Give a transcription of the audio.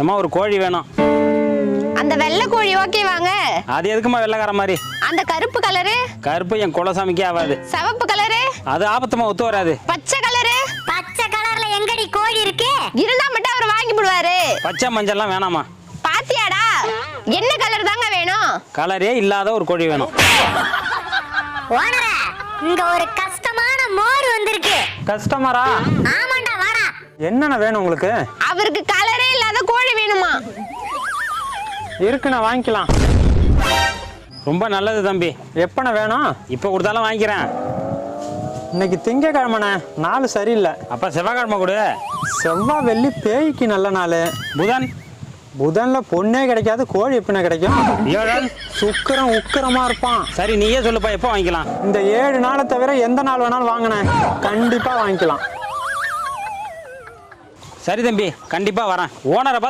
ஏம்மா ஒரு கோழி வேணும். அந்த வெள்ளை கோழி ஓகே வாங்க. அது எதுக்குமா வெள்ளைக்கார மாதிரி? அந்த கருப்பு கலரு? கருப்பு என் குலசாமிக்கே ஆகாது. சிவப்பு கலரு? அது ஆபத்துமா ஒத்து வராது. பச்சை கலரு? பச்சை கலர்ல எங்கடி கோழி இருக்கு? இருந்தா மட்டும் அவர் வாங்கி போடுவாரு. பச்சை மஞ்சள்லாம் வேணாமா? பாத்தியாடா, என்ன கலர் தாங்க வேணும்? கலரே இல்லாத ஒரு கோழி வேணும். ஓனரே, இங்க ஒரு கஷ்டமான மோர் வந்திருக்கு. கஸ்டமரா? ஆமாண்டா, வாடா. என்னென்ன வேணும் உங்களுக்கு? அவருக்கு கலரே இல்லாத கோழி வேணுமா? இருக்குண்ணா, வாங்கிக்கலாம். ரொம்ப நல்லது தம்பி. எப்பண்ண வேணும்? இப்போ கொடுத்தாலும் வாங்கிக்கிறேன். இன்னைக்கு திங்கக்கிழமைண்ணே, நாள் சரியில்லை. அப்போ செவ்வாய்க்கிழமை கொடு. செவ்வாய் வெள்ளி பேய்க்கு நல்ல நாள். புதன்? புதன்ல பொண்ணே கிடைக்காது, கோழி எப்படிண்ணே கிடைக்கும்? வியாழன்? சுக்கிரம் உக்கிரமா இருப்பான். சரி நீயே சொல்லுப்பா, எப்போ வாங்கிக்கலாம்? இந்த 7 நாளை தவிர எந்த நாள் வேணாலும் வாங்கினேன், கண்டிப்பா வாங்கிக்கலாம். சரி தம்பி, கண்டிப்பா வரேன். ஓனரை